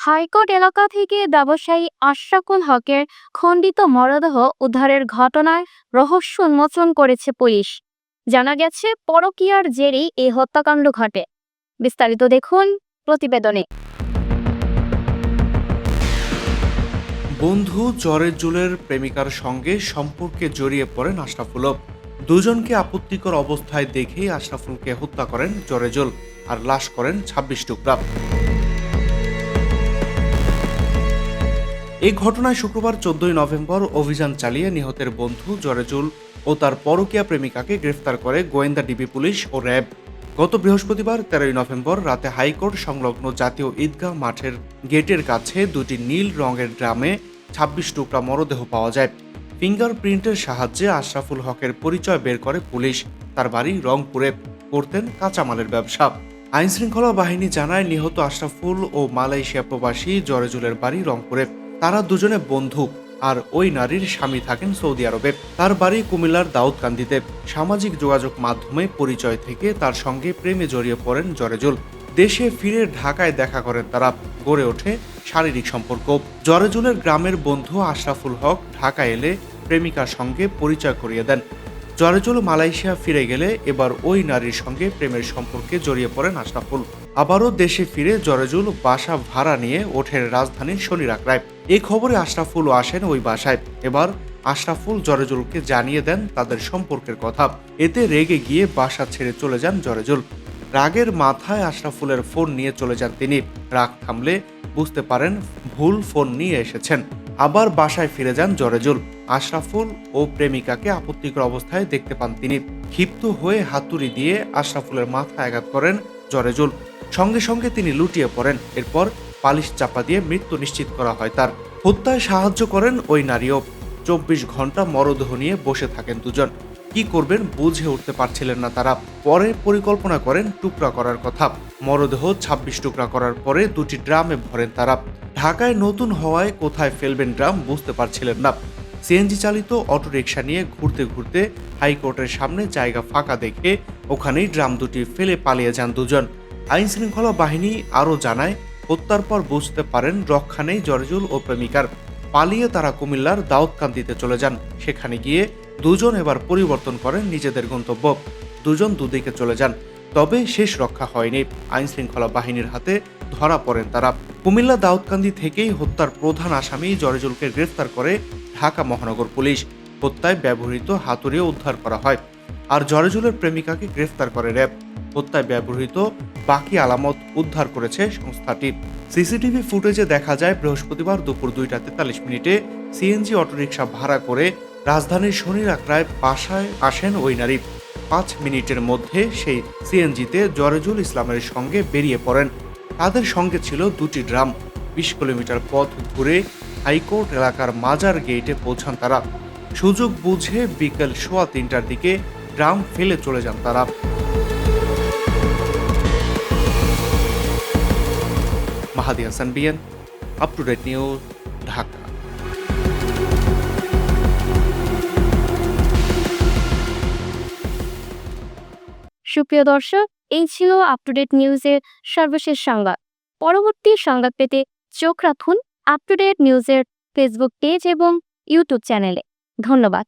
High court এলাকা থেকে ব্যবসায়ী আশরাফুল হকের খণ্ডিত মরদেহ উদ্ধারের ঘটনায় রহস্য উন্মোচন করেছে পুলিশ। জানা গেছে, পরকীয়ার জেরেই এই হত্যাকাণ্ড ঘটে। বিস্তারিত দেখুন প্রতিবেদনে। বন্ধু জরেজুলের প্রেমিকার সঙ্গে সম্পর্কে জড়িয়ে পড়েন আশরাফুল। দুজনকে আপত্তিকর অবস্থায় দেখেই আশরাফুলকে হত্যা করেন জরেজুল আর লাশ করেন ২৬ টুকরা। এই ঘটনায় শুক্রবার ১৪ নভেম্বর অভিযান চালিয়ে নিহতের বন্ধু জরেজুল ও তার পরকীয়া প্রেমিকাকে গ্রেফতার করে গোয়েন্দা ডিবি পুলিশ ও র্যাব। গত বৃহস্পতিবার ১৩ নভেম্বর রাতে হাইকোর্ট সংলগ্ন জাতীয় ঈদগাহ মাঠের গেটের কাছে দুটি নীল রঙের ড্রামে ২৬ টুকরা মরদেহ পাওয়া যায়। ফিঙ্গারপ্রিন্টের সাহায্যে আশরাফুল হকের পরিচয় বের করে পুলিশ। তার বাড়ি রংপুরে, করতেন কাঁচামালের ব্যবসা। আইনশৃঙ্খলা বাহিনী জানায়, নিহত আশরাফুল ও মালয়েশিয়া প্রবাসী জরেজুলের বাড়ি রংপুরে। তারা দুজনে বন্ধু, আর ওই নারীর স্বামী থাকেন সৌদি আরবে। তার বাড়ি কুমিল্লার দাউদকান্দিতে। সামাজিক যোগাযোগ মাধ্যমে পরিচয় থেকে তার সঙ্গে প্রেমে জড়িয়ে পড়েন জরেজুল। দেশে ফিরে ঢাকায় দেখা করেন তারা। গড়ে ওঠে শারীরিক সম্পর্ক। জরেজুলের গ্রামের বন্ধু আশরাফুল হক ঢাকা এলে প্রেমিকার সঙ্গে পরিচয় করিয়ে দেন। জরেজুল মালয়েশিয়া ফিরে গেলে এবার ওই নারীর সঙ্গে প্রেমের সম্পর্কে জড়িয়ে পড়েন আশরাফুল। আবারও দেশে ফিরে জরেজুল বাসা ভাড়া নিয়ে ওঠেন রাজধানীর শনিরাকড়ায়। এই খবরে আশরাফুলও আসেন ওই বাসায়। এবার আশরাফুল জরেজুলকে জানিয়ে দেন তাদের সম্পর্কের কথা। এতে রেগে গিয়ে বাসা ছেড়ে চলে যান জরেজুল। রাগের মাথায় আশরাফুলের ফোন নিয়ে চলে যান তিনি। রাগ থামলে বুঝতে পারেন ভুল ফোন নিয়ে এসেছেন। আবার বাসায় ফিরে যান জরেজুল। আশরাফুল ও প্রেমিকাকে আপত্তিকর অবস্থায় দেখতে পান তিনি। ক্ষিপ্ত হয়ে হাতুড়ি দিয়ে আশরাফুলের মাথায় আঘাত করেন জরেজুল। সঙ্গে সঙ্গে তিনি লুটিয়ে পড়েন। এরপর পালিশ চাপা দিয়ে মৃত্যু নিশ্চিত করা হয় তার। হত্যায় সাহায্য করেন ওই নারীও। ২৪ ঘন্টা মরদেহ নিয়ে বসে থাকেন দুজন। কি করবেন বুঝে উঠতে পারছিলেন না তারা। পরে পরিকল্পনা করেন টুকরা করার কথা। মরদেহ ২৬ টুকরা করার পরে দুটি ড্রামে ভরেন তারা। ঢাকায় নতুন হওয়ায় কোথায় ফেলবেন ড্রাম বুঝতে পারছিলেন না। সিএনজি চালিত অটোরিকশা নিয়ে ঘুরতে ঘুরতে হাইকোর্টের সামনে জায়গা ফাঁকা দেখে ওখানেই ড্রাম দুটি ফেলে পালিয়ে যান দুজন। আইনশৃঙ্খলা বাহিনী আরও জানায়, হত্যার পর বুঝতে পারেন রক্ষা নেই জরেজুল ও প্রেমিকার। পালিয়ে তারা কুমিল্লার দাউদকান্দিতে চলে যান। সেখানে গিয়ে দুজন এবার পরিবর্তন করেন নিজেদের গন্তব্য। দুজন দুদিকে চলে যান, তবে শেষ রক্ষা হয়নি। আইনশৃঙ্খলা বাহিনীর হাতে ধরা পড়েন তারা। কুমিল্লা দাউদকান্দি থেকেই হত্যার প্রধান আসামি জরেজুলকে গ্রেফতার করে ঢাকা মহানগর পুলিশ। হত্যায় ব্যবহৃত হাতুড়িও উদ্ধার করা হয়। আর জরেজুলের প্রেমিকাকে গ্রেফতার করে র্যাব। হত্যায় ব্যবহৃত বাকি আলামত উদ্ধার করেছে সংস্থাটি। সিসিটিভি ফুটেজে দেখা যায়, বৃহস্পতিবার দুপুর ২টা ৪৩ মিনিটে সিএনজি অটোরিকশা ভাড়া করে রাজধানীর শনিরাকড়ায় বাসায় আসেন ওই নারী। ৫ মিনিটের মধ্যে সেই সিএনজিতে জরেজুল ইসলামের সঙ্গে বেরিয়ে পড়েন। তাদের সঙ্গে ছিল দুটি ড্রাম। ২০ কিলোমিটার পথ ঘুরে হাইকোর্ট এলাকার মাজার গেটে পৌঁছান তারা। সুযোগ বুঝে বিকেল ৩:৩০টার দিকে ড্রাম ফেলে চলে যান তারা। মাহাদি হাসান বিএন, up to date news, Dhaka. সুপ্রিয় দর্শক, এই ছিল আপটুডেট নিউজের সর্বশেষ সংবাদ। পরবর্তী সংবাদ পেতে চোখ রাখুন আপটুডেট নিউজের ফেসবুক পেজ এবং ইউটিউব চ্যানেলে। ধন্যবাদ।